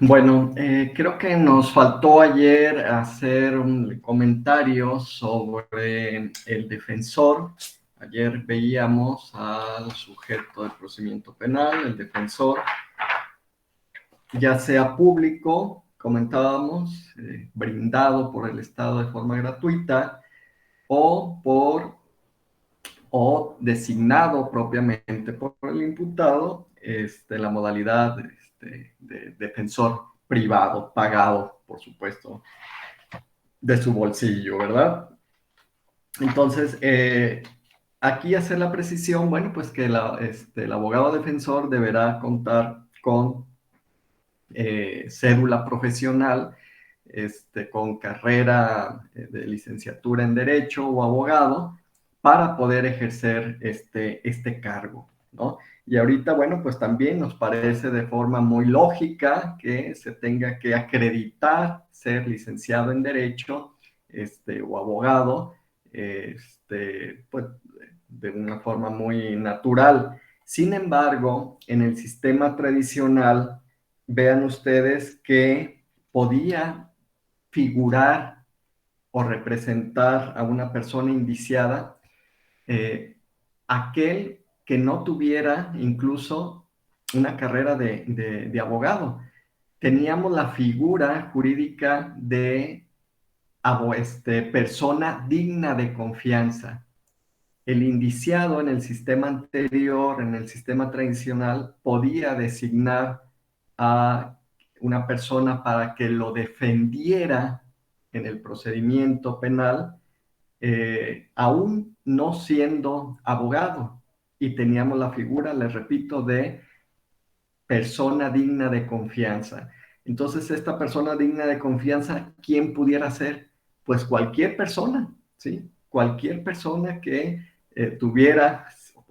Bueno, creo que nos faltó ayer hacer un comentario sobre el defensor. Ayer veíamos al sujeto del procedimiento penal, el defensor, ya sea público, comentábamos, brindado por el Estado de forma gratuita, o designado propiamente por el imputado, la modalidad de defensor privado, pagado, por supuesto, de su bolsillo, ¿verdad? Entonces, aquí hacer la precisión, bueno, pues que el abogado defensor deberá contar con cédula profesional, con carrera de licenciatura en Derecho o abogado, para poder ejercer este cargo, ¿no? Y ahorita, bueno, pues también nos parece de forma muy lógica que se tenga que acreditar ser licenciado en Derecho o abogado, pues de una forma muy natural. Sin embargo, en el sistema tradicional, vean ustedes que podía figurar o representar a una persona indiciada, aquel que no tuviera incluso una carrera de abogado. Teníamos la figura jurídica de persona digna de confianza. El indiciado en el sistema anterior, en el sistema tradicional, podía designar a una persona para que lo defendiera en el procedimiento penal, aún no siendo abogado. Y teníamos la figura, les repito, de persona digna de confianza. Entonces, esta persona digna de confianza, ¿quién pudiera ser? Pues cualquier persona, ¿sí? Cualquier persona que tuviera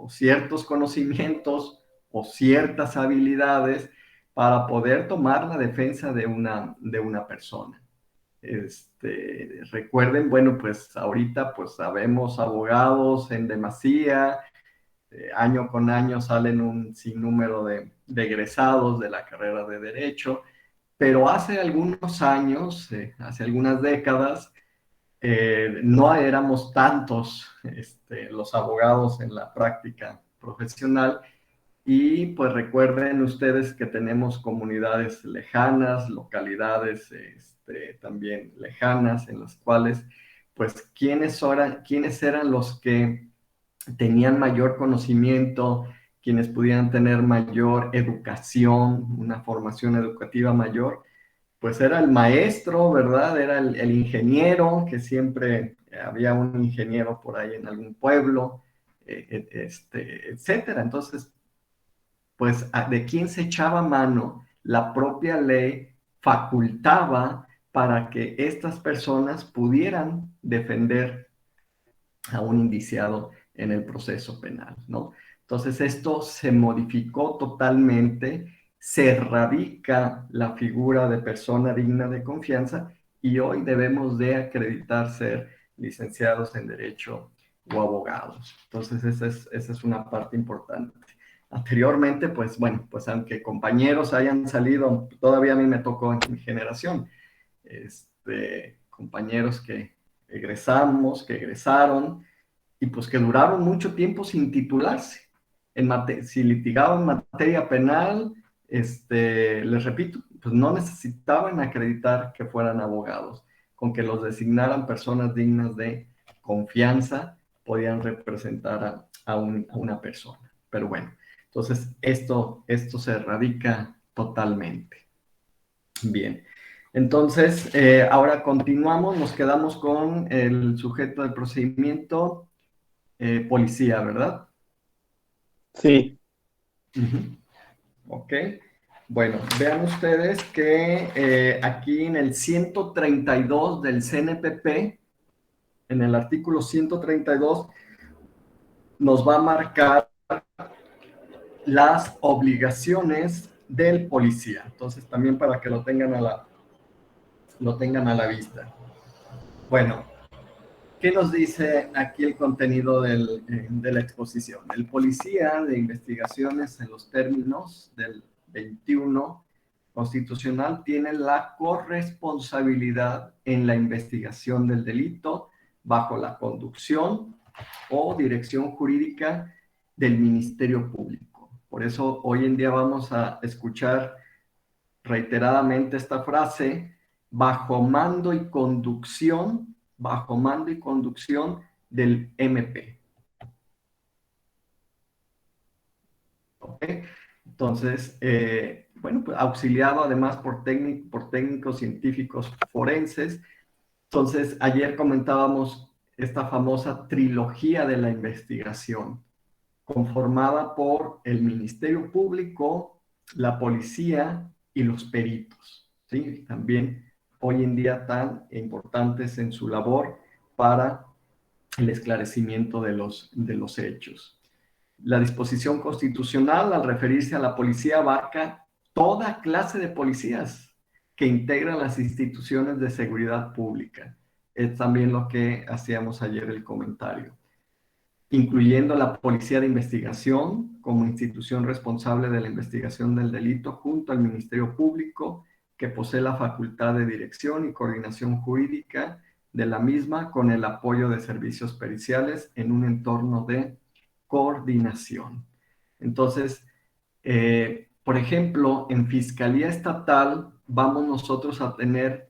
ciertos conocimientos o ciertas habilidades para poder tomar la defensa de una persona. Recuerden, bueno, pues ahorita pues sabemos abogados en demasía, año con año salen un sinnúmero de egresados de la carrera de Derecho, pero hace algunos años, hace algunas décadas, no éramos tantos los abogados en la práctica profesional. Y pues recuerden ustedes que tenemos comunidades lejanas, localidades también lejanas, en las cuales, pues, ¿quiénes eran los que tenían mayor conocimiento, quienes pudieran tener mayor educación, una formación educativa mayor? Pues era el maestro, ¿verdad? Era el ingeniero, que siempre había un ingeniero por ahí en algún pueblo, etcétera. Entonces, pues, ¿de quién se echaba mano? La propia ley facultaba para que estas personas pudieran defender a un indiciado en el proceso penal, ¿no? Entonces, esto se modificó totalmente, se erradica la figura de persona digna de confianza y hoy debemos de acreditar ser licenciados en Derecho o abogados. Entonces, esa es una parte importante. Anteriormente, pues bueno, pues aunque compañeros hayan salido, todavía a mí me tocó en mi generación, compañeros que egresamos, que egresaron, y pues que duraron mucho tiempo sin titularse. Si litigaban materia penal, les repito, pues no necesitaban acreditar que fueran abogados. Con que los designaran personas dignas de confianza, podían representar a una persona. Pero bueno, entonces esto se erradica totalmente. Bien. Entonces, ahora continuamos, nos quedamos con el sujeto del procedimiento, policía, ¿verdad? Sí, Uh-huh. Ok. Bueno, vean ustedes que aquí en el 132 del CNPP, en el artículo 132, nos va a marcar las obligaciones del policía. Entonces, también para que lo tengan a la vista. Bueno, ¿qué nos dice aquí el contenido de la exposición? El policía de investigaciones en los términos del 21 Constitucional tiene la corresponsabilidad en la investigación del delito bajo la conducción o dirección jurídica del Ministerio Público. Por eso hoy en día vamos a escuchar reiteradamente esta frase: bajo mando y conducción del MP. ¿Ok? Entonces, bueno, pues auxiliado además por técnicos científicos forenses. Entonces, ayer comentábamos esta famosa trilogía de la investigación, conformada por el Ministerio Público, la policía y los peritos, ¿sí? También hoy en día tan importantes en su labor para el esclarecimiento de los hechos. La disposición constitucional, al referirse a la policía, abarca toda clase de policías que integran las instituciones de seguridad pública. Es también lo que hacíamos ayer el comentario, incluyendo la Policía de Investigación como institución responsable de la investigación del delito junto al Ministerio Público, que posee la facultad de dirección y coordinación jurídica de la misma con el apoyo de servicios periciales en un entorno de coordinación. Entonces, por ejemplo, en Fiscalía Estatal vamos nosotros a tener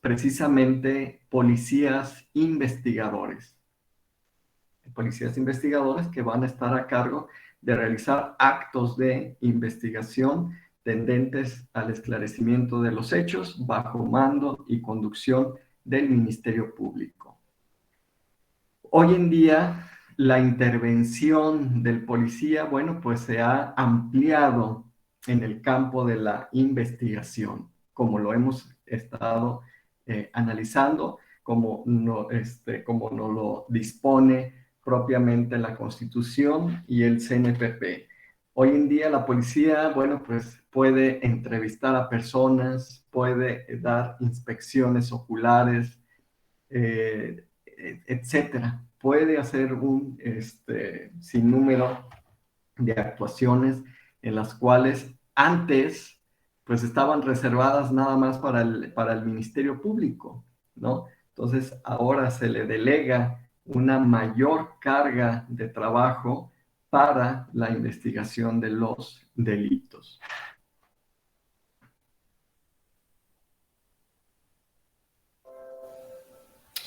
precisamente policías investigadores que van a estar a cargo de realizar actos de investigación tendentes al esclarecimiento de los hechos bajo mando y conducción del Ministerio Público. Hoy en día, la intervención del policía, bueno, pues se ha ampliado en el campo de la investigación, como lo hemos estado analizando, como nos lo dispone propiamente la Constitución y el CNPP. Hoy en día la policía, bueno, pues puede entrevistar a personas, puede dar inspecciones oculares, etcétera. Puede hacer un sinnúmero de actuaciones en las cuales antes pues estaban reservadas nada más para el Ministerio Público, ¿no? Entonces ahora se le delega una mayor carga de trabajo para la investigación de los delitos.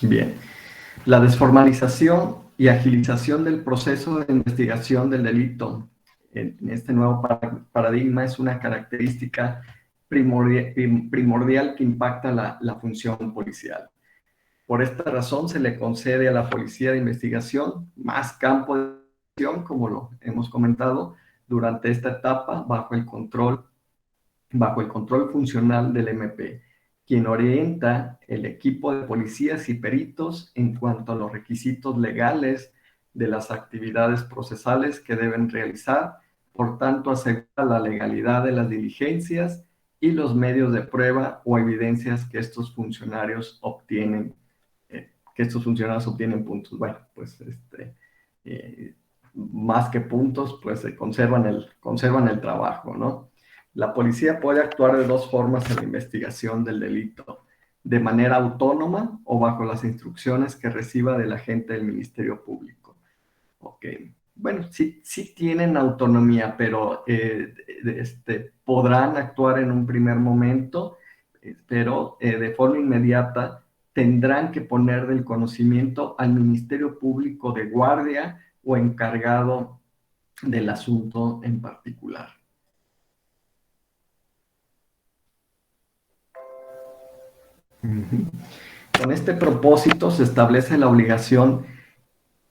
Bien. La desformalización y agilización del proceso de investigación del delito en este nuevo paradigma es una característica primordial que impacta la función policial. Por esta razón se le concede a la Policía de Investigación más campo de acción, como lo hemos comentado, durante esta etapa bajo el control funcional del MP, quien orienta el equipo de policías y peritos en cuanto a los requisitos legales de las actividades procesales que deben realizar, por tanto asegura la legalidad de las diligencias y los medios de prueba o evidencias que estos funcionarios obtienen puntos. Bueno, pues más que puntos, pues se conservan el trabajo, ¿no? La policía puede actuar de dos formas en la investigación del delito: de manera autónoma o bajo las instrucciones que reciba del agente del Ministerio Público. Ok. Bueno, sí tienen autonomía, pero podrán actuar en un primer momento, pero de forma inmediata tendrán que poner del conocimiento al Ministerio Público de guardia o encargado del asunto en particular. Con este propósito se establece la obligación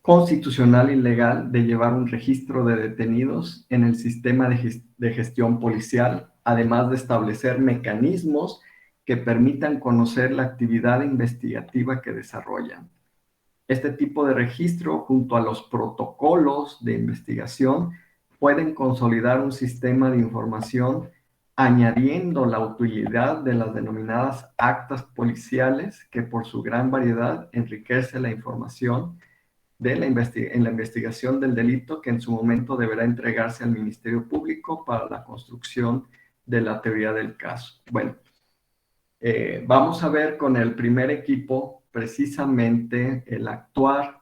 constitucional y legal de llevar un registro de detenidos en el sistema de gestión policial, además de establecer mecanismos que permitan conocer la actividad investigativa que desarrollan. Este tipo de registro, junto a los protocolos de investigación, pueden consolidar un sistema de información añadiendo la utilidad de las denominadas actas policiales, que por su gran variedad enriquece la información en la investigación del delito, que en su momento deberá entregarse al Ministerio Público para la construcción de la teoría del caso. Bueno, vamos a ver con el primer equipo precisamente el actuar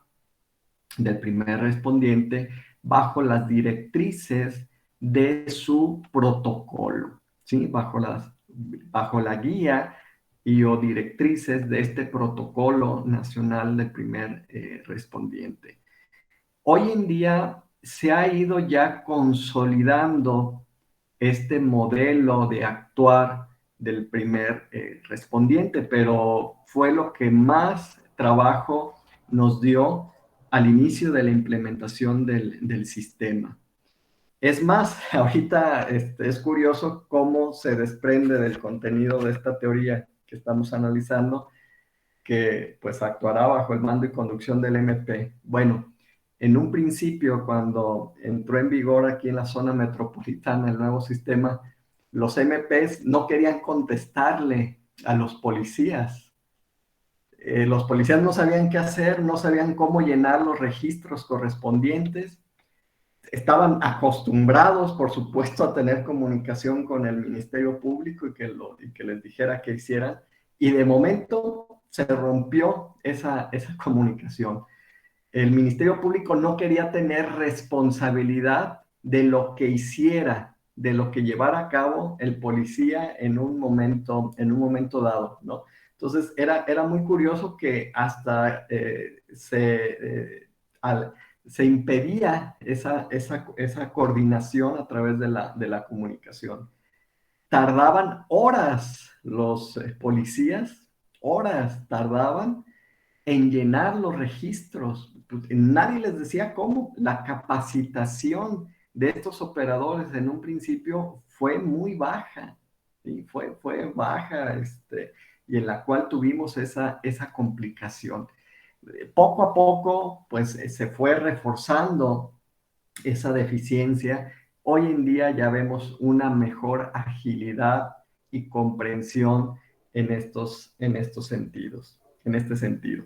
del primer respondiente bajo las directrices de su protocolo, ¿sí? Bajo la guía y o directrices de este protocolo nacional del primer respondiente. Hoy en día se ha ido ya consolidando este modelo de actuar del primer respondiente, pero fue lo que más trabajo nos dio al inicio de la implementación del sistema. Es más, ahorita es curioso cómo se desprende del contenido de esta teoría que estamos analizando, que pues actuará bajo el mando y conducción del MP. Bueno, en un principio, cuando entró en vigor aquí en la zona metropolitana el nuevo sistema, los MPs no querían contestarle a los policías. Los policías no sabían qué hacer, no sabían cómo llenar los registros correspondientes. Estaban acostumbrados, por supuesto, a tener comunicación con el Ministerio Público y que les dijera qué hicieran. Y de momento se rompió esa comunicación. El Ministerio Público no quería tener responsabilidad de lo que hiciera, de lo que llevara a cabo el policía en un momento dado, ¿no? Entonces era muy curioso que hasta se impedía esa coordinación a través de la comunicación. Tardaban horas los policías, horas tardaban en llenar los registros. Nadie les decía cómo. La capacitación de estos operadores en un principio fue muy baja, ¿sí? Fue baja, y en la cual tuvimos esa complicación. Poco a poco, pues se fue reforzando esa deficiencia. Hoy en día ya vemos una mejor agilidad y comprensión en estos sentidos, en este sentido.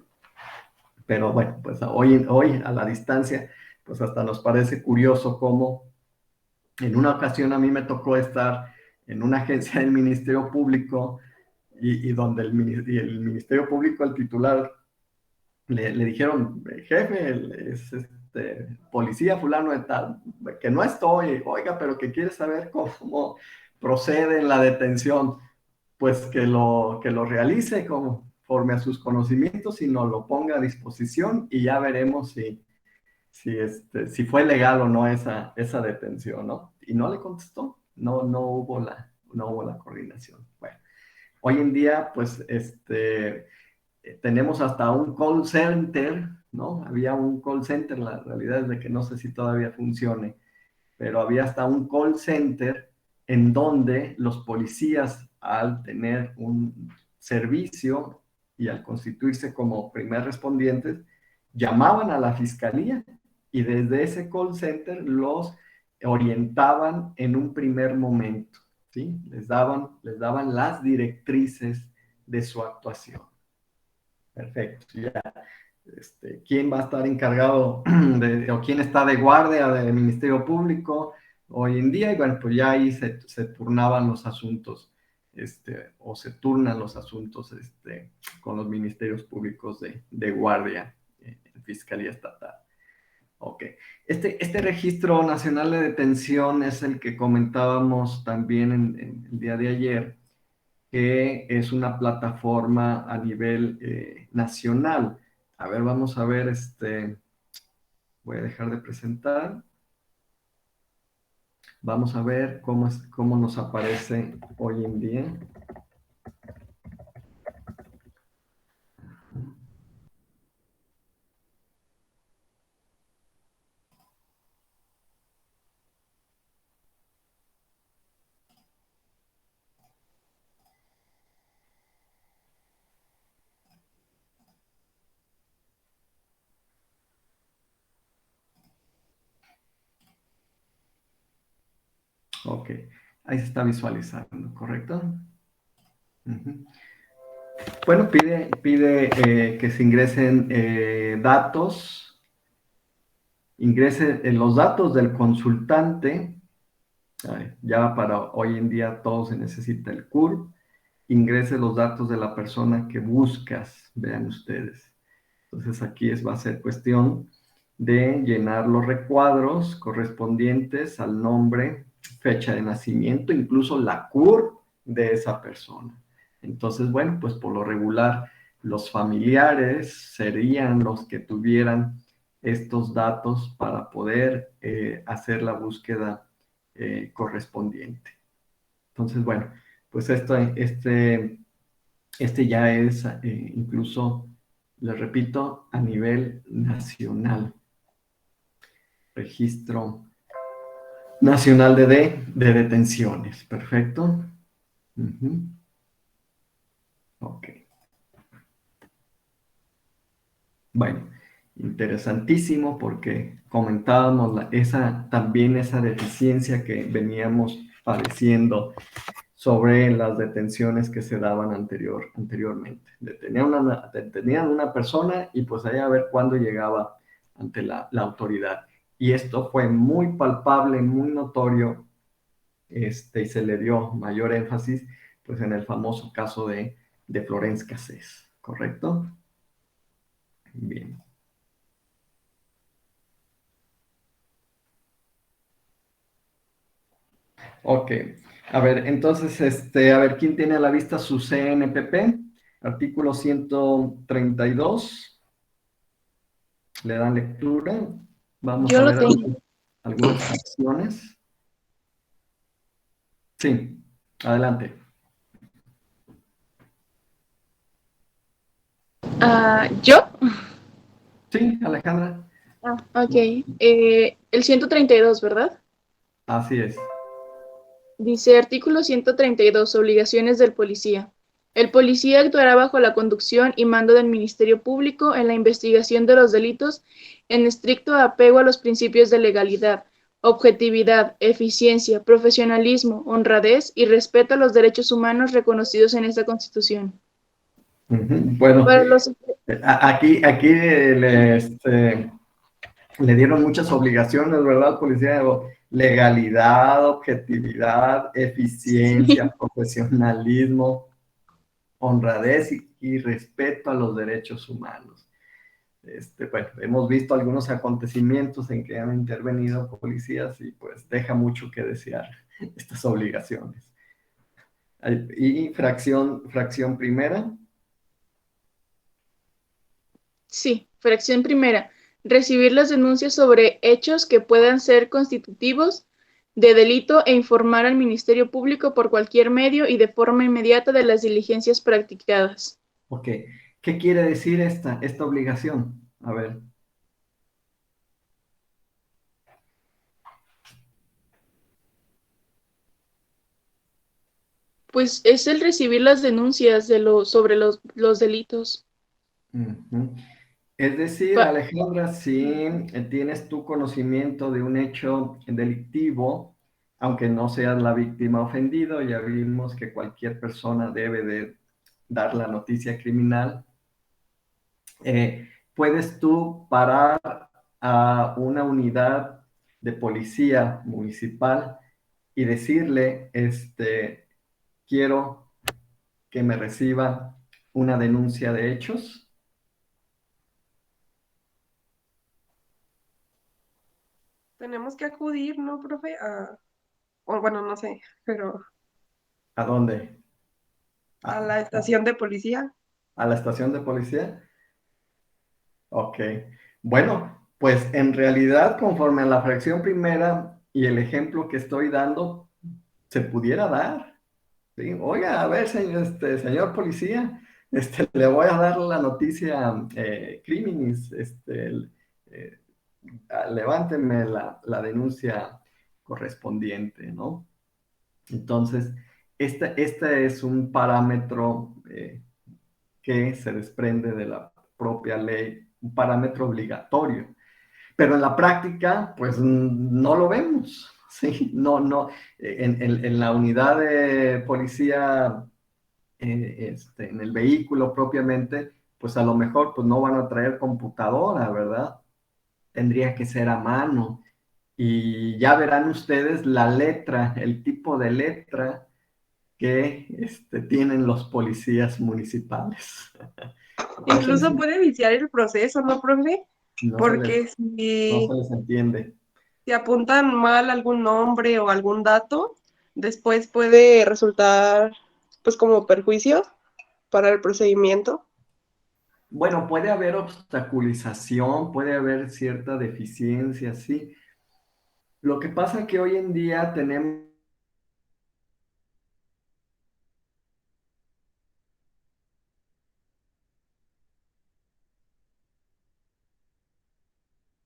Pero bueno, pues hoy a la distancia, pues hasta nos parece curioso cómo en una ocasión a mí me tocó estar en una agencia del Ministerio Público y donde el Ministerio Público, el titular, le dijeron, jefe, es policía fulano de tal, que no estoy, oiga, pero que quiere saber cómo procede en la detención, pues que lo realice conforme a sus conocimientos y nos lo ponga a disposición y ya veremos si fue legal o no esa detención, ¿no? Y no le contestó, no hubo la coordinación. Bueno, hoy en día, pues, tenemos hasta un call center, ¿no? Había un call center, la realidad es de que no sé si todavía funcione, pero había hasta un call center en donde los policías, al tener un servicio y al constituirse como primer respondientes, llamaban a la fiscalía y desde ese call center los orientaban en un primer momento, ¿sí? Les daban las directrices de su actuación. Perfecto, ya. ¿Quién va a estar encargado o quién está de guardia del Ministerio Público hoy en día? Y bueno, pues ya ahí se turnaban los asuntos, o se turnan los asuntos con los ministerios públicos de guardia en Fiscalía Estatal. Ok. Este Registro Nacional de Detención es el que comentábamos también en el día de ayer, que es una plataforma a nivel nacional. A ver, vamos a ver, voy a dejar de presentar. Vamos a ver cómo nos aparece hoy en día. Ok, ahí se está visualizando, ¿correcto? Bueno, pide que se ingresen datos, ingrese los datos del consultante, Ya para hoy en día todo se necesita el CURP. Ingrese los datos de la persona que buscas, vean ustedes. Entonces aquí va a ser cuestión de llenar los recuadros correspondientes al nombre, fecha de nacimiento, incluso la CURP de esa persona. Entonces, bueno, pues por lo regular, los familiares serían los que tuvieran estos datos para poder hacer la búsqueda correspondiente. Entonces, bueno, pues este ya es incluso, les repito, a nivel nacional. Registro Nacional de Detenciones. Perfecto. Uh-huh. Ok. Bueno, interesantísimo porque comentábamos también esa deficiencia que veníamos padeciendo sobre las detenciones que se daban anteriormente. Detenían una persona y pues ahí a ver cuándo llegaba ante la autoridad. Y esto fue muy palpable, muy notorio, y se le dio mayor énfasis pues en el famoso caso de Florence Cassés, ¿correcto? Bien. Ok. A ver, entonces, a ver, ¿quién tiene a la vista su CNPP? Artículo 132. Le dan lectura. Vamos Yo a lo ver tengo. algunas fracciones. Sí, adelante. ¿Yo? Sí, Alejandra. Ok. El 132, ¿verdad? Así es. Dice artículo 132, obligaciones del policía. El policía actuará bajo la conducción y mando del Ministerio Público en la investigación de los delitos en estricto apego a los principios de legalidad, objetividad, eficiencia, profesionalismo, honradez y respeto a los derechos humanos reconocidos en esta Constitución. Bueno, Para los aquí le dieron muchas obligaciones, ¿verdad, policía? Legalidad, objetividad, eficiencia, Sí. profesionalismo, honradez y respeto a los derechos humanos. Bueno, hemos visto algunos acontecimientos en que han intervenido policías y pues deja mucho que desear estas obligaciones. Y fracción primera. Sí, fracción primera. Recibir las denuncias sobre hechos que puedan ser constitutivos de delito e informar al Ministerio Público por cualquier medio y de forma inmediata de las diligencias practicadas. Ok, ¿qué quiere decir esta obligación? A ver, Pues es el recibir las denuncias sobre los delitos. ujú. Es decir, Pa- Alejandra, si tienes tu conocimiento de un hecho delictivo, aunque no seas la víctima ofendida, ya vimos que cualquier persona debe de dar la noticia criminal, puedes tú parar a una unidad de policía municipal y decirle, quiero que me reciba una denuncia de hechos. Tenemos que acudir, ¿no, profe? O bueno, no sé, pero ¿A dónde? a ¿A, la estación de policía. a la estación de policía? Ok. Bueno, pues en realidad, conforme a la fracción primera y el ejemplo que estoy dando, se pudiera dar. ¿Sí? Oiga, a ver, señor policía, le voy a dar la noticia criminis, eh, levánteme la denuncia correspondiente, ¿no? Entonces, este es un parámetro que se desprende de la propia ley, un parámetro obligatorio. Pero en la práctica, pues no lo vemos, ¿sí? No, en la unidad de policía, en el vehículo propiamente, pues a lo mejor pues no van a traer computadora, ¿verdad? Tendría que ser a mano. y ya verán ustedes la letra, el tipo de letra que tienen los policías municipales. Incluso puede viciar el proceso, ¿no, profe? No se les, Porque no se si, les entiende. si apuntan mal algún nombre o algún dato, después puede resultar pues como perjuicio para el procedimiento. Bueno, puede haber obstaculización, puede haber cierta deficiencia, sí. Lo que pasa es que hoy en día tenemos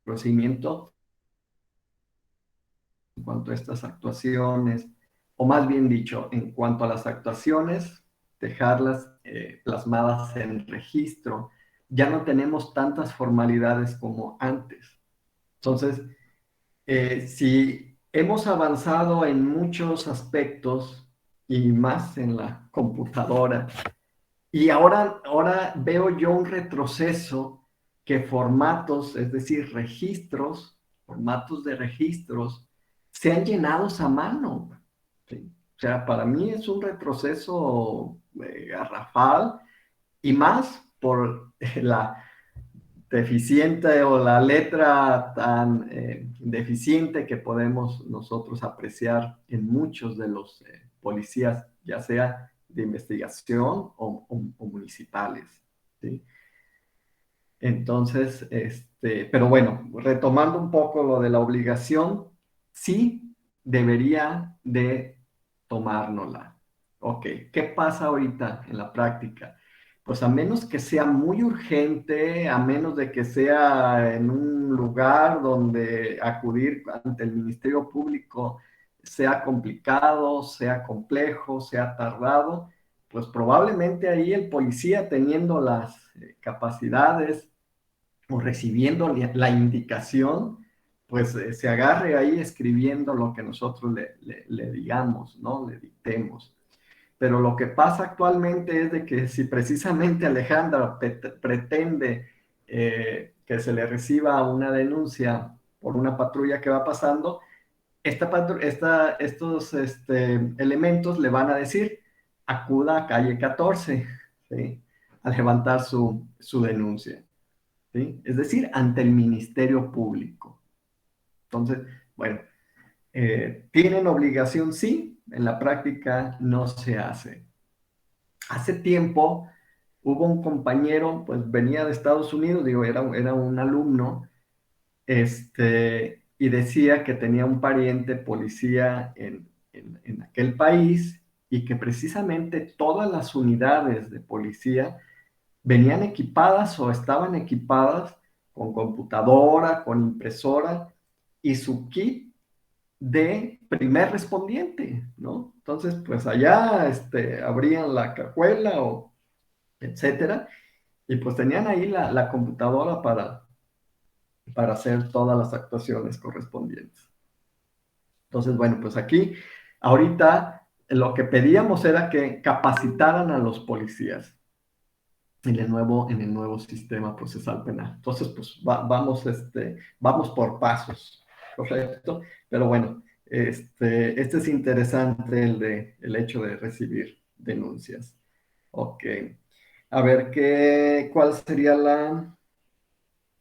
procedimiento en cuanto a estas actuaciones, o más bien dicho, en cuanto a las actuaciones, dejarlas plasmadas en registro. Ya no tenemos tantas formalidades como antes. Entonces, si hemos avanzado en muchos aspectos y más en la computadora, y ahora veo yo un retroceso que formatos, es decir, registros, formatos de registros, sean llenados a mano. ¿Sí? O sea, para mí es un retroceso garrafal y más por la deficiente o la letra tan deficiente que podemos nosotros apreciar en muchos de los policías, ya sea de investigación o municipales. ¿Sí? Entonces, pero bueno, retomando un poco lo de la obligación, sí debería de tomárnosla. Ok, ¿qué pasa ahorita en la práctica? Pues a menos que sea muy urgente, a menos de que sea en un lugar donde acudir ante el Ministerio Público sea complicado, sea complejo, sea tardado, pues probablemente ahí el policía teniendo las capacidades o recibiendo la indicación, pues se agarre ahí escribiendo lo que nosotros le digamos, ¿no? Le dictemos. Pero lo que pasa actualmente es de que si precisamente Alejandra pretende que se le reciba una denuncia por una patrulla que va pasando, estos elementos le van a decir, acuda a calle 14, ¿sí? A levantar su denuncia. ¿Sí? Es decir, ante el Ministerio Público. Entonces, bueno, ¿tienen obligación? Sí, en la práctica no se hace. Hace tiempo hubo un compañero, pues venía de Estados Unidos, digo, era un alumno, y decía que tenía un pariente policía en aquel país y que precisamente todas las unidades de policía venían equipadas o estaban equipadas con computadora, con impresora y su kit de primer respondiente, ¿no? Entonces, pues allá abrían la cajuela o etcétera, y pues tenían ahí la computadora para hacer todas las actuaciones correspondientes. Entonces, bueno, pues aquí, ahorita, lo que pedíamos era que capacitaran a los policías en el nuevo sistema procesal penal. Entonces, pues vamos por pasos, ¿correcto? Pero bueno, este es interesante el hecho de recibir denuncias. Ok. A ver, ¿cuál sería la...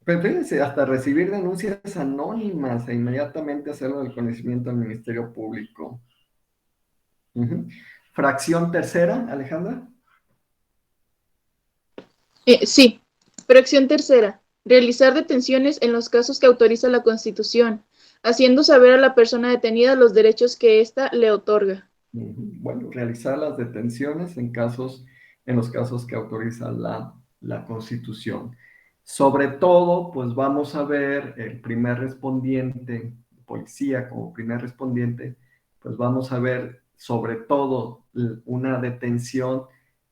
Pues fíjense, hasta recibir denuncias anónimas e inmediatamente hacerlo del conocimiento del Ministerio Público. Ujú. Fracción tercera, Alejandra. Sí. Fracción tercera. Realizar detenciones en los casos que autoriza la Constitución, haciendo saber a la persona detenida los derechos que ésta le otorga. Bueno, realizar las detenciones en los casos que autoriza la Constitución. Sobre todo, pues vamos a ver el primer respondiente, policía como primer respondiente, pues vamos a ver sobre todo una detención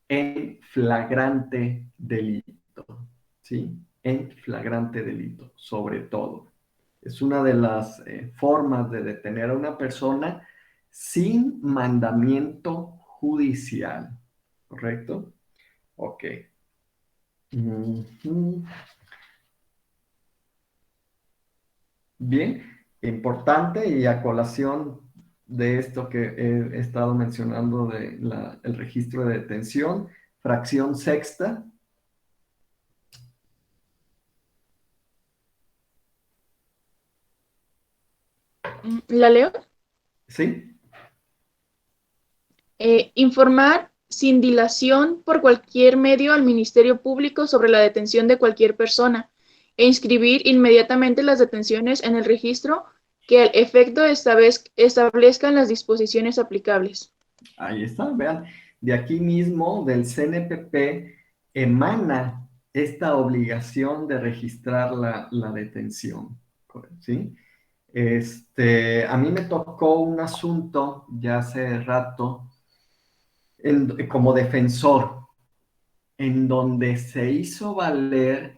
en flagrante delito, ¿sí? En flagrante delito, sobre todo. Es una de las formas de detener a una persona sin mandamiento judicial, ¿correcto? Ok. Ujú. Bien, Importante, y a colación de esto que he estado mencionando de el registro de detención, fracción sexta. ¿La leo? ¿Sí? Informar sin dilación por cualquier medio al Ministerio Público sobre la detención de cualquier persona e inscribir inmediatamente las detenciones en el registro que al efecto establezcan las disposiciones aplicables. Ahí está, vean. De aquí mismo, del CNPP, emana esta obligación de registrar la detención, ¿sí? A mí me tocó un asunto ya hace rato como defensor, en donde se hizo valer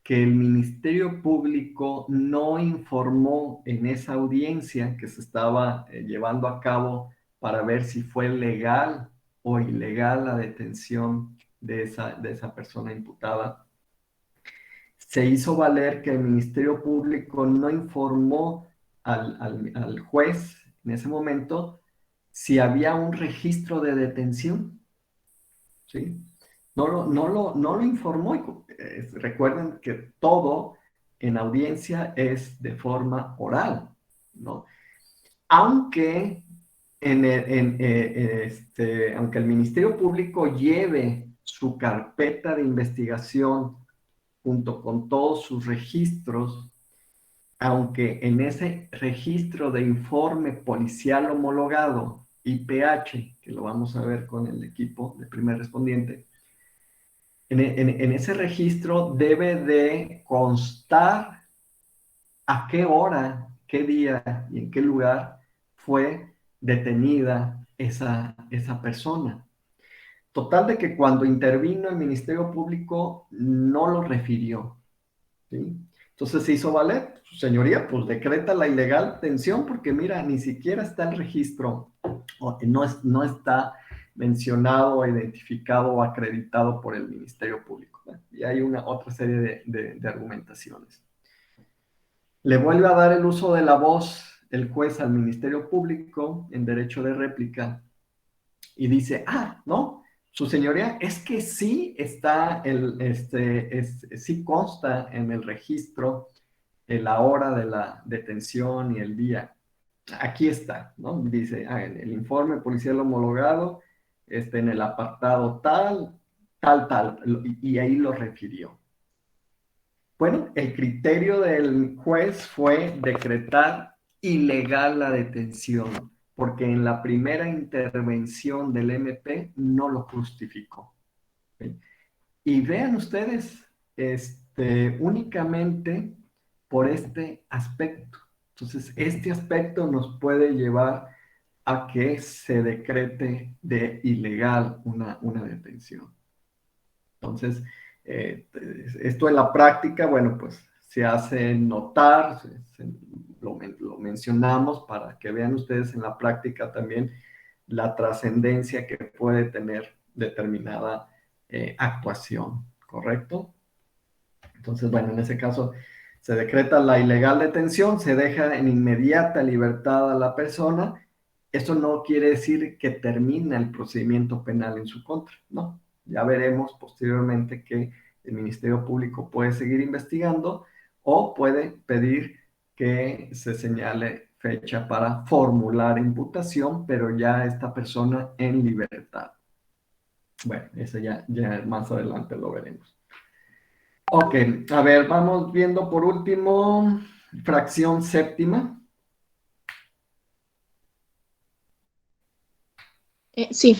que el Ministerio Público no informó en esa audiencia que se estaba llevando a cabo para ver si fue legal o ilegal la detención de esa persona imputada. Se hizo valer que el Ministerio Público no informó al juez en ese momento si había un registro de detención, ¿sí? No lo informó. Recuerden que todo en audiencia es de forma oral, ¿no? Aunque, aunque el Ministerio Público lleve su carpeta de investigación junto con todos sus registros, aunque en ese registro de informe policial homologado, IPH, que lo vamos a ver con el equipo de primer respondiente, en ese registro debe de constar a qué hora, qué día y en qué lugar fue detenida esa persona. Total de que cuando intervino el Ministerio Público no lo refirió, ¿sí? Entonces se hizo valer, señoría, pues decreta la ilegal detención porque mira, ni siquiera está el registro, no está mencionado, identificado o acreditado por el Ministerio Público, ¿no? Y hay otra serie de argumentaciones. Le vuelve a dar el uso de la voz el juez al Ministerio Público en derecho de réplica y dice, no, su señoría, es que sí está, sí consta en el registro la hora de la detención y el día. Aquí está, ¿no? Dice, en el informe policial homologado, en el apartado tal, y ahí lo refirió. Bueno, el criterio del juez fue decretar ilegal la detención, porque en la primera intervención del MP no lo justificó. ¿Sí? Y vean ustedes, únicamente por este aspecto. Entonces, este aspecto nos puede llevar a que se decrete de ilegal una detención. Entonces, esto en la práctica, bueno, pues se hace notar, lo mencionamos para que vean ustedes en la práctica también la trascendencia que puede tener determinada actuación, ¿correcto? Entonces, bueno, en ese caso se decreta la ilegal detención, se deja en inmediata libertad a la persona. Esto no quiere decir que termina el procedimiento penal en su contra, ¿no? Ya veremos posteriormente que el Ministerio Público puede seguir investigando o puede pedir que se señale fecha para formular imputación, pero ya esta persona en libertad. Bueno, eso ya más adelante lo veremos. Ok, a ver, vamos viendo por último, fracción séptima. Sí.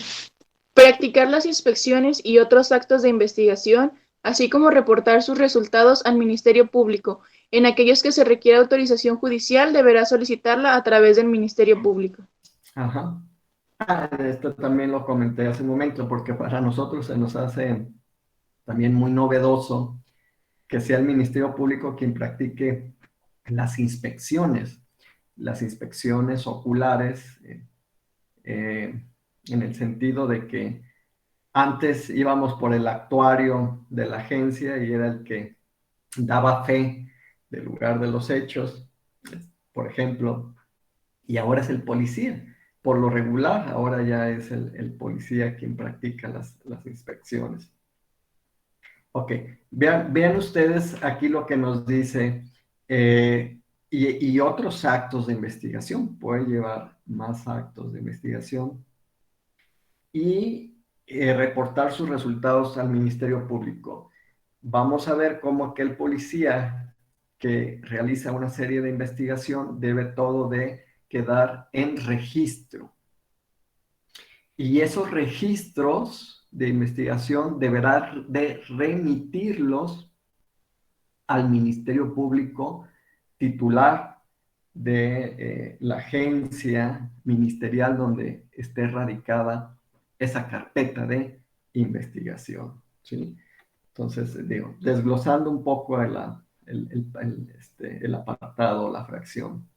Practicar las inspecciones y otros actos de investigación, así como reportar sus resultados al Ministerio Público. En aquellos que se requiera autorización judicial, deberá solicitarla a través del Ministerio Público. Ajá. Esto también lo comenté hace un momento, porque para nosotros se nos hace también muy novedoso que sea el Ministerio Público quien practique las inspecciones oculares, en el sentido de que antes íbamos por el actuario de la agencia y era el que daba fe del lugar de los hechos. por ejemplo, y ahora es el policía. Por lo regular, ahora ya es el policía quien practica las inspecciones. Ok, vean ustedes aquí lo que nos dice, y otros actos de investigación, puede llevar más actos de investigación y reportar sus resultados al Ministerio Público. Vamos a ver cómo aquel policía que realiza una serie de investigación debe todo de quedar en registro. Y esos registros de investigación deberá de remitirlos al Ministerio Público titular de la agencia ministerial donde esté radicada esa carpeta de investigación, ¿sí? Entonces, digo, desglosando un poco el apartado, la fracción.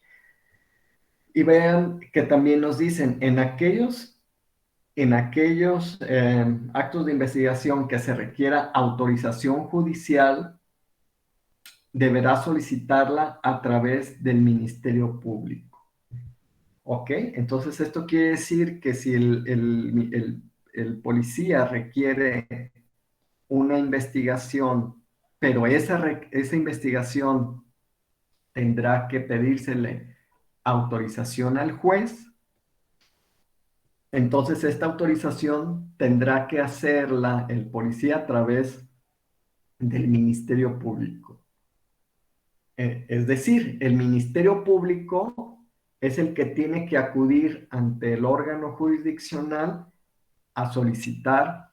Y vean que también nos dicen, en aquellos actos de investigación que se requiera autorización judicial, deberá solicitarla a través del Ministerio Público. ¿Ok? Entonces, esto quiere decir que si el policía requiere una investigación, pero esa investigación tendrá que pedírsele autorización al juez, entonces esta autorización tendrá que hacerla el policía a través del Ministerio Público. Es decir, el Ministerio Público es el que tiene que acudir ante el órgano jurisdiccional a solicitar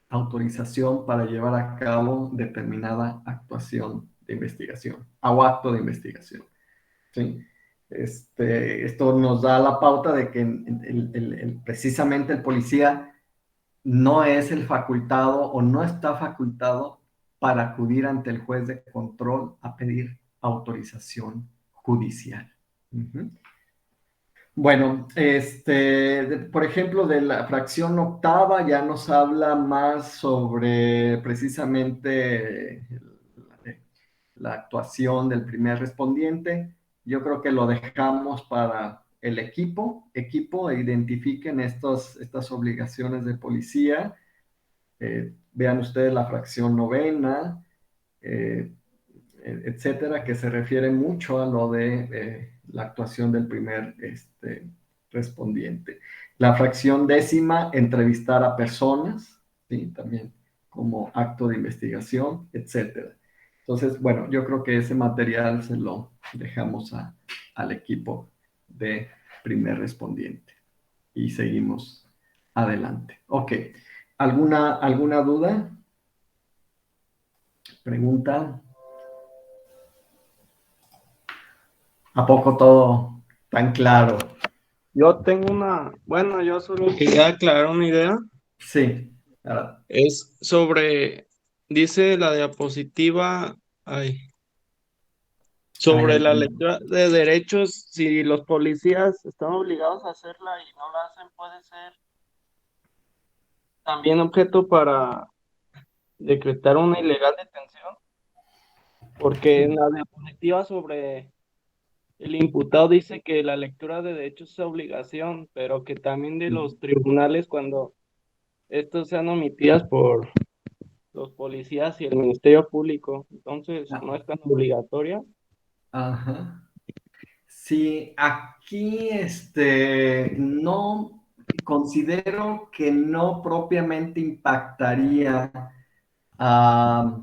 autorización para llevar a cabo determinada actuación de investigación o acto de investigación, ¿sí? Esto nos da la pauta de que precisamente el policía no es el facultado o no está facultado para acudir ante el juez de control a pedir autorización judicial. Uh-huh. Bueno, por ejemplo, de la fracción octava ya nos habla más sobre precisamente la actuación del primer respondiente. Yo creo que lo dejamos para el equipo identifiquen estas obligaciones de policía. Vean ustedes la fracción novena, etcétera, que se refiere mucho a lo de la actuación del primer respondiente. La fracción décima, entrevistar a personas, ¿sí? También como acto de investigación, etcétera. Entonces, bueno, yo creo que ese material se lo dejamos al equipo de primer respondiente. Y seguimos adelante. Ok. ¿Alguna duda? ¿Pregunta? ¿A poco todo tan claro? Yo tengo yo solo quería aclarar una idea. Sí. Ahora, Es sobre, dice la diapositiva, sobre la lectura de derechos, si los policías están obligados a hacerla y no la hacen, puede ser también objeto para decretar una ilegal detención, porque en la diapositiva sobre el imputado dice que la lectura de derechos es obligación, pero que también de los tribunales cuando estos sean omitidas por los policías y el Ministerio Público, entonces no es tan obligatoria. ajá. Sí, aquí no considero que no propiamente impactaría a,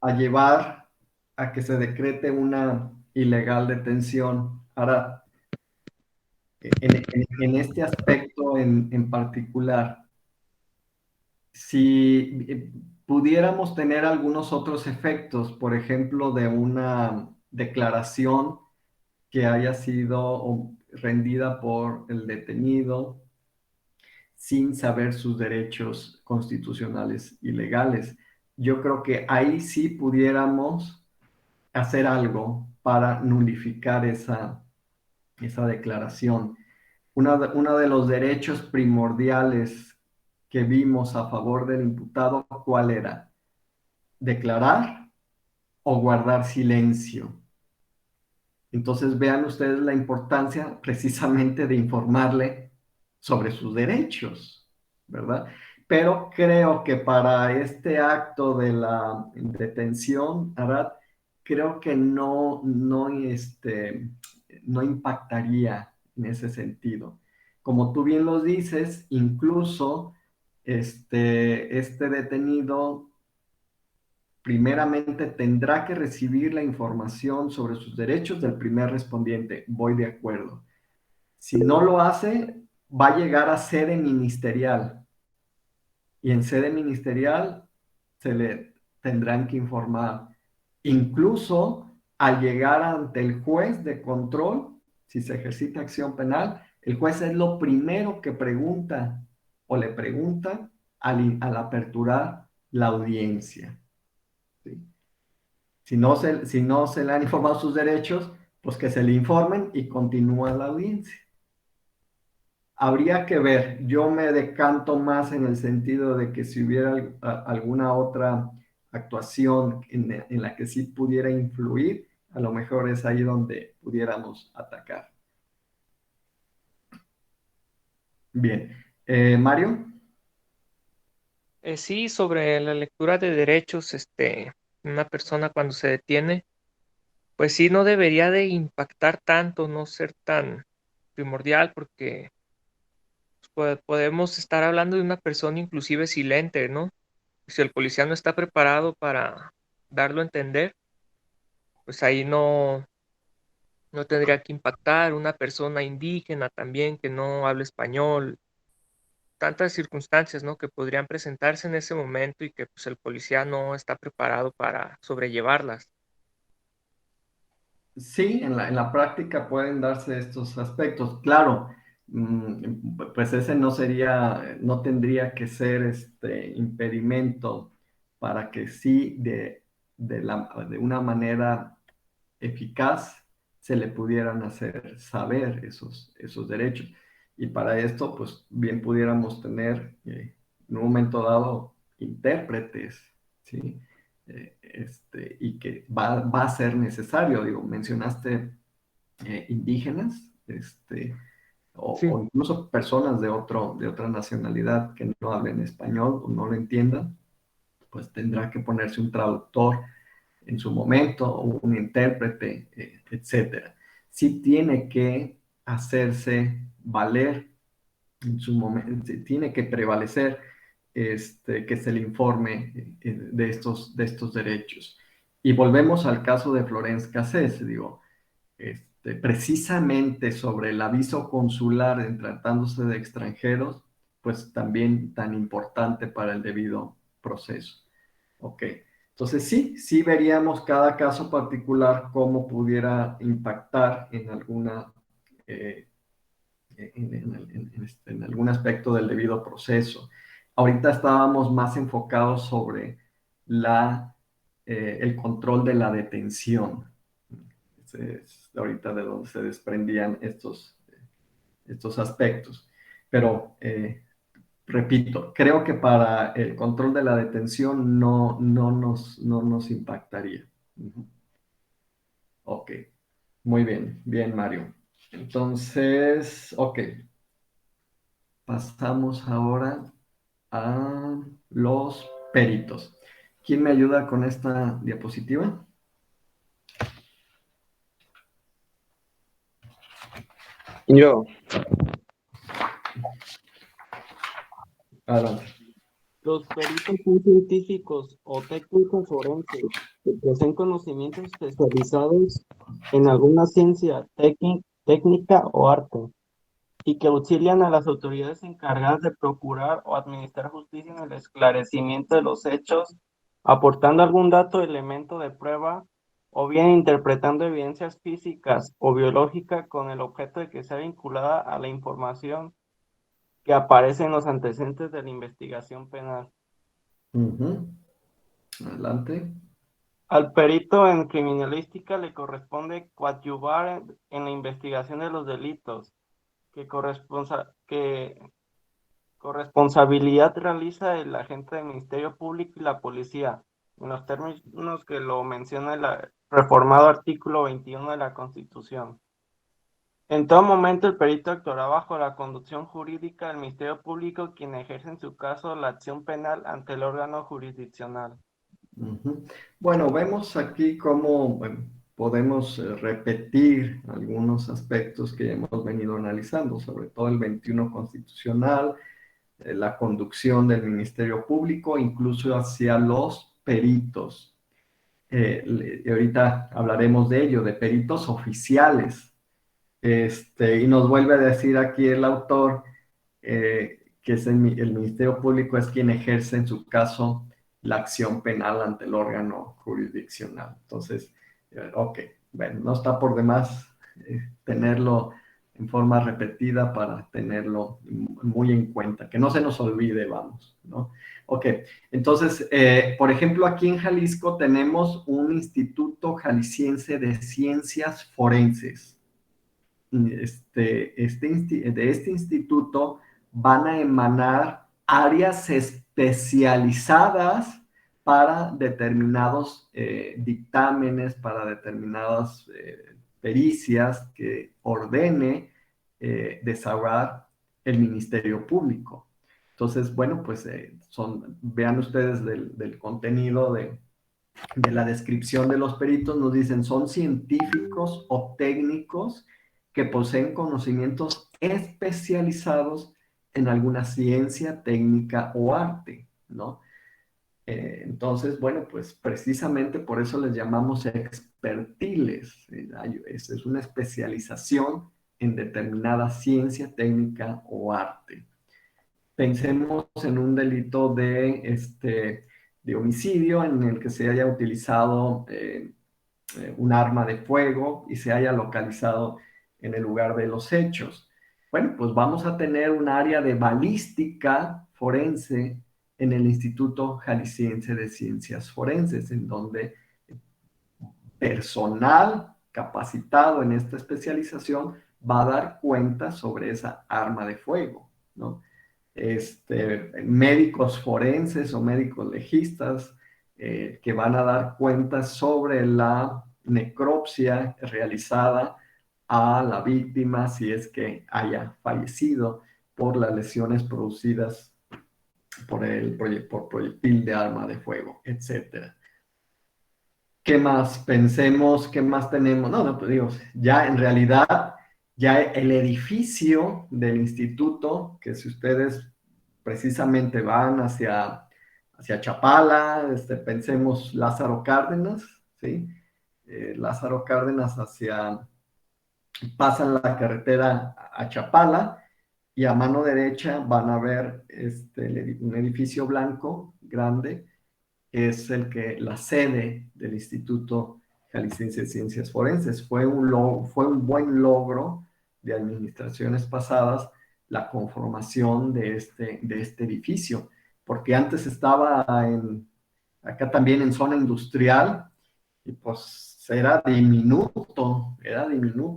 a llevar a que se decrete una ilegal detención. Ahora, en este aspecto en particular, si pudiéramos tener algunos otros efectos, por ejemplo, de una declaración que haya sido rendida por el detenido sin saber sus derechos constitucionales y legales. Yo creo que ahí sí pudiéramos hacer algo para nulificar esa declaración. Uno de los derechos primordiales que vimos a favor del imputado, ¿cuál era? Declarar o guardar silencio. Entonces vean ustedes la importancia precisamente de informarle sobre sus derechos, ¿verdad? Pero creo que para este acto de la detención, Arad, creo que no impactaría en ese sentido. Como tú bien lo dices, incluso este detenido primeramente tendrá que recibir la información sobre sus derechos del primer respondiente. Voy de acuerdo. Si no lo hace, va a llegar a sede ministerial y en sede ministerial se le tendrán que informar. Incluso al llegar ante el juez de control, si se ejercita acción penal, el juez es lo primero que pregunta o le pregunta al aperturar la audiencia. ¿Sí? Si no se le han informado sus derechos, pues que se le informen y continúa la audiencia. Habría que ver, yo me decanto más en el sentido de que si hubiera alguna otra actuación en la que sí pudiera influir, a lo mejor es ahí donde pudiéramos atacar. Bien. Mario. Sí, sobre la lectura de derechos, una persona cuando se detiene, pues sí, no debería de impactar tanto, no ser tan primordial, porque podemos estar hablando de una persona inclusive silente, ¿no? Si el policía no está preparado para darlo a entender, pues ahí no tendría que impactar una persona indígena también que no habla español, tantas circunstancias, ¿no? Que podrían presentarse en ese momento y que pues el policía no está preparado para sobrellevarlas. Sí, en la práctica pueden darse estos aspectos. Claro, pues ese no tendría que ser este impedimento para que sí de una manera eficaz se le pudieran hacer saber esos derechos. Y para esto, pues bien pudiéramos tener en un momento dado intérpretes, ¿sí? Y que va a ser necesario, digo, mencionaste indígenas, Sí. o incluso personas de otra nacionalidad que no hablen español o no lo entiendan, pues tendrá que ponerse un traductor en su momento, o un intérprete, etcétera. Sí tiene que hacerse valer en su momento, tiene que prevalecer que se le informe de estos derechos. Y volvemos al caso de Florence Cassés, digo, precisamente sobre el aviso consular en tratándose de extranjeros, pues también tan importante para el debido proceso. Ok, entonces sí veríamos cada caso particular cómo pudiera impactar en alguna, en algún aspecto del debido proceso. Ahorita estábamos más enfocados sobre el control de la detención. Es ahorita de donde se desprendían estos aspectos. Pero repito, creo que para el control de la detención no nos impactaría. Ok, muy bien, bien, Mario. Entonces, ok, pasamos ahora a los peritos. ¿Quién me ayuda con esta diapositiva? Yo, Adelante. los peritos son científicos o técnicos forenses que poseen conocimientos especializados en alguna ciencia, técnica o arte y que auxilian a las autoridades encargadas de procurar o administrar justicia en el esclarecimiento de los hechos, aportando algún dato o elemento de prueba o bien interpretando evidencias físicas o biológicas con el objeto de que sea vinculada a la información que aparece en los antecedentes de la investigación penal. Adelante. Al perito en criminalística le corresponde coadyuvar en la investigación de los delitos, que corresponsabilidad realiza el agente del Ministerio Público y la policía, en los términos que lo menciona el reformado artículo 21 de la Constitución. En todo momento el perito actuará bajo la conducción jurídica del Ministerio Público, quien ejerce en su caso la acción penal ante el órgano jurisdiccional. Ujú. Bueno, vemos aquí cómo podemos repetir algunos aspectos que hemos venido analizando, sobre todo el 21 constitucional, la conducción del Ministerio Público, incluso hacia los peritos. Y ahorita hablaremos de ello, de peritos oficiales. Y nos vuelve a decir aquí el autor que es el Ministerio Público es quien ejerce en su caso la acción penal ante el órgano jurisdiccional. Entonces, ok, bueno, no está por demás tenerlo en forma repetida para tenerlo muy en cuenta, que no se nos olvide, vamos, ¿no? Ok, entonces, por ejemplo, aquí en Jalisco tenemos un Instituto Jalisciense de Ciencias Forenses. De este instituto van a emanar áreas especializadas para determinados dictámenes, para determinadas pericias que ordene desahogar el Ministerio Público. Entonces, bueno, pues vean ustedes del contenido de la descripción de los peritos, nos dicen, son científicos o técnicos que poseen conocimientos especializados en alguna ciencia, técnica o arte, ¿no? Entonces, bueno, pues precisamente por eso les llamamos expertiles. Es una especialización en determinada ciencia, técnica o arte. Pensemos en un delito de homicidio en el que se haya utilizado un arma de fuego y se haya localizado en el lugar de los hechos. Bueno, pues vamos a tener un área de balística forense en el Instituto Jalisciense de Ciencias Forenses, en donde personal capacitado en esta especialización va a dar cuenta sobre esa arma de fuego, ¿no? Médicos forenses o médicos legistas que van a dar cuenta sobre la necropsia realizada a la víctima si es que haya fallecido por las lesiones producidas por proyectil de arma de fuego, etcétera. ¿Qué más? Pensemos, ¿qué más tenemos? No, pues digo, ya en realidad, ya el edificio del instituto, que si ustedes precisamente van hacia Chapala, pensemos Lázaro Cárdenas, ¿sí? Lázaro Cárdenas pasan la carretera a Chapala y a mano derecha van a ver un edificio blanco grande, es la sede del Instituto Jalisciense de Ciencias Forenses. Fue un buen logro de administraciones pasadas la conformación de este edificio, porque antes estaba acá también en zona industrial y pues era diminuto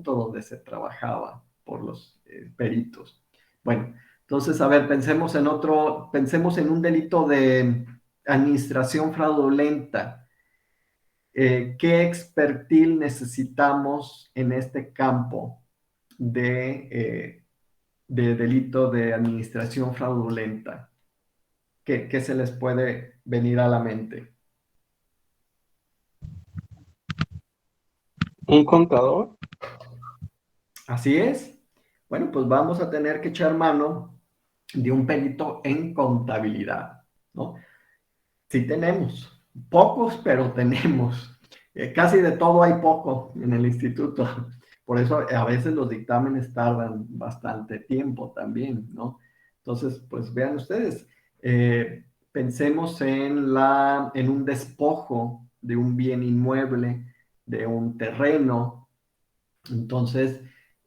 donde se trabajaba por los peritos. Bueno, entonces, a ver, pensemos en un delito de administración fraudulenta. ¿Qué expertil necesitamos en este campo de delito de administración fraudulenta? ¿Qué se les puede venir a la mente? ¿Un contador? Así es. Bueno, pues vamos a tener que echar mano de un perito en contabilidad, ¿no? Sí tenemos, pocos, pero tenemos. Casi de todo hay poco en el instituto. Por eso a veces los dictámenes tardan bastante tiempo también, ¿no? Entonces, pues vean ustedes, pensemos en un despojo de un bien inmueble, de un terreno. Entonces,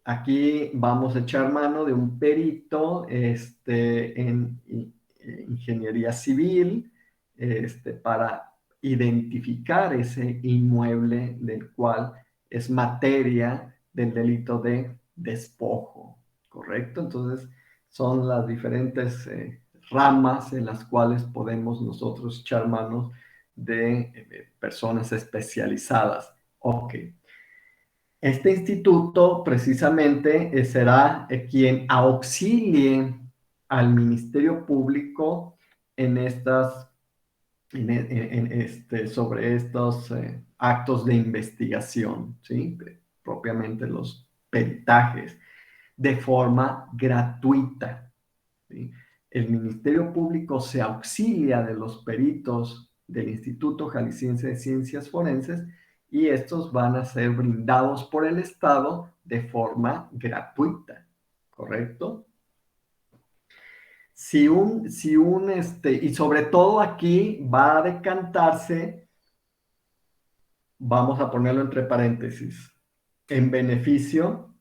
aquí vamos a echar mano de un perito en ingeniería civil para identificar ese inmueble del cual es materia del delito de despojo, ¿correcto? Entonces, son las diferentes ramas en las cuales podemos nosotros echar manos de personas especializadas. Ok. Este instituto precisamente será quien auxilie al Ministerio Público en estas, sobre estos actos de investigación, ¿sí? Propiamente los peritajes, de forma gratuita, ¿sí? El Ministerio Público se auxilia de los peritos del Instituto Jalisciense de Ciencias Forenses y estos van a ser brindados por el Estado de forma gratuita, ¿correcto? Y sobre todo aquí va a decantarse, vamos a ponerlo entre paréntesis, en beneficio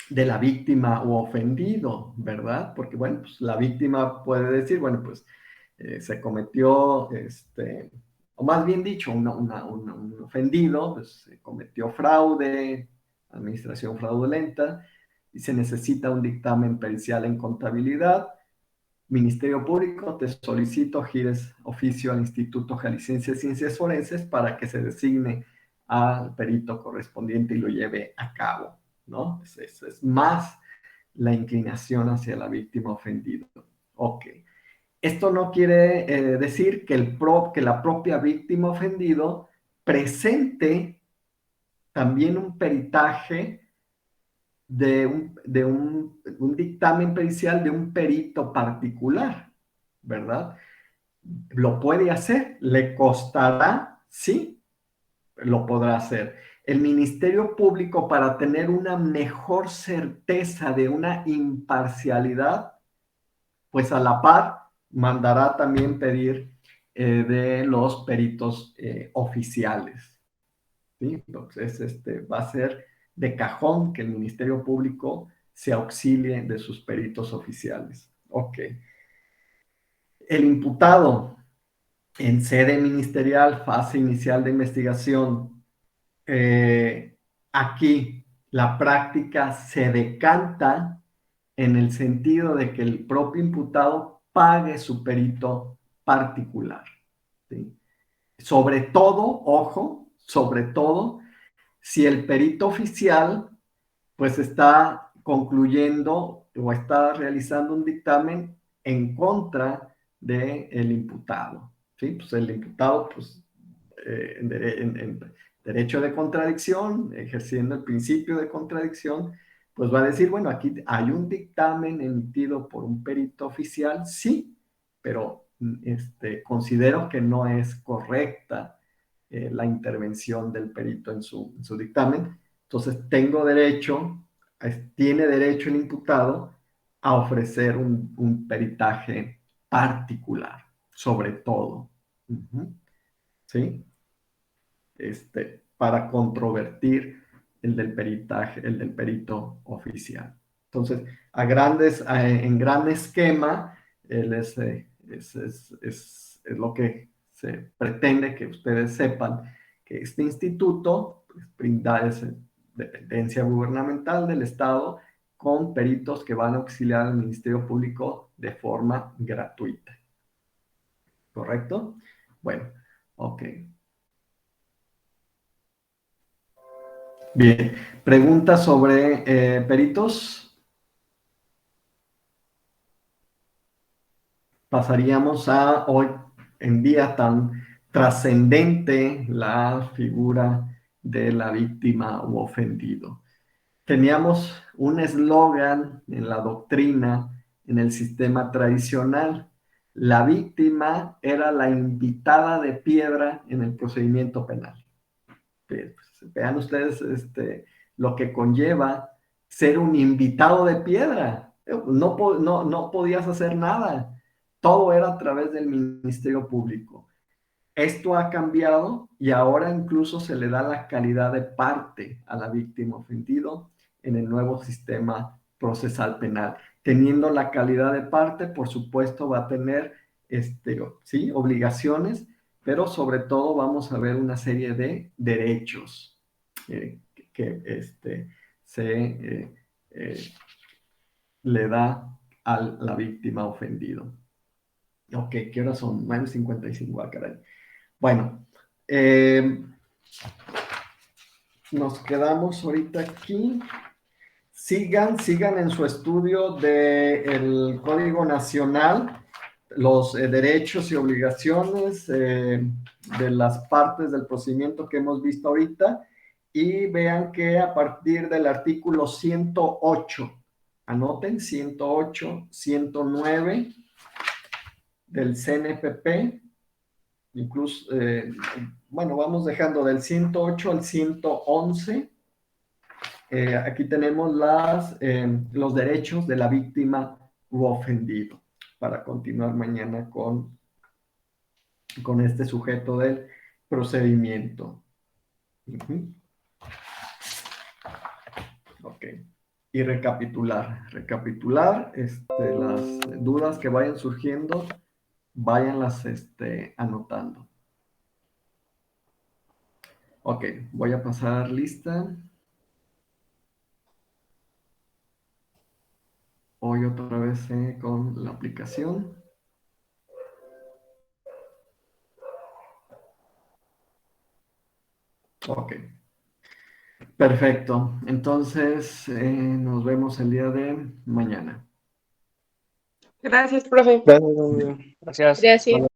de la víctima o ofendido, ¿verdad? Porque, bueno, pues la víctima puede decir, bueno, pues se cometió, o más bien dicho, un ofendido, pues se cometió fraude, administración fraudulenta, y se necesita un dictamen pericial en contabilidad. Ministerio Público, te solicito gires oficio al Instituto Jalisciense de Ciencias Forenses para que se designe al perito correspondiente y lo lleve a cabo, ¿no? Es más la inclinación hacia la víctima ofendida. Ok. Esto no quiere decir que la propia víctima ofendido presente también un peritaje un dictamen pericial de un perito particular, ¿verdad? Lo puede hacer, le costará, sí, lo podrá hacer. El Ministerio Público, para tener una mejor certeza de una imparcialidad, pues a la par mandará también pedir de los peritos oficiales, ¿sí? Entonces, va a ser de cajón que el Ministerio Público se auxilie de sus peritos oficiales. Ok. El imputado en sede ministerial, fase inicial de investigación, aquí la práctica se decanta en el sentido de que el propio imputado pague su perito particular, ¿sí? Sobre todo, ojo, sobre todo, si el perito oficial pues está concluyendo o está realizando un dictamen en contra del imputado, ¿sí? Pues el imputado, pues, en derecho de contradicción, ejerciendo el principio de contradicción, pues va a decir, bueno, aquí hay un dictamen emitido por un perito oficial, sí, pero considero que no es correcta la intervención del perito en su dictamen. Entonces, tiene derecho el imputado a ofrecer un peritaje particular, sobre todo. ¿Sí? Para controvertir el del perito oficial. Entonces, en gran esquema, es lo que se pretende que ustedes sepan, que este instituto pues, brinda esa dependencia gubernamental del Estado con peritos que van a auxiliar al Ministerio Público de forma gratuita. ¿Correcto? Bueno, ok. Bien, preguntas sobre peritos. Pasaríamos a hoy en día tan trascendente la figura de la víctima u ofendido. Teníamos un eslogan en la doctrina, en el sistema tradicional. La víctima era la invitada de piedra en el procedimiento penal. Vean ustedes lo que conlleva ser un invitado de piedra. No podías hacer nada. Todo era a través del Ministerio Público. Esto ha cambiado y ahora incluso se le da la calidad de parte a la víctima ofendido en el nuevo sistema procesal penal. Teniendo la calidad de parte, por supuesto, va a tener ¿sí? obligaciones, pero sobre todo vamos a ver una serie de derechos que se le da a la víctima ofendido. Ok, ¿qué horas son? -55, caray. Bueno, nos quedamos ahorita aquí. Sigan en su estudio del Código Nacional, los derechos y obligaciones de las partes del procedimiento que hemos visto ahorita, y vean que a partir del artículo 108, anoten 108, 109 del CNPP, incluso, bueno, vamos dejando del 108 al 111. Aquí tenemos los derechos de la víctima u ofendido, para continuar mañana con este sujeto del procedimiento. Ok. Y recapitular, las dudas que vayan surgiendo, váyanlas anotando. Ok, voy a pasar lista. Hoy otra vez con la aplicación. Ok. Perfecto. Entonces, nos vemos el día de mañana. Gracias, profe. Gracias, amigo. Gracias. Gracias.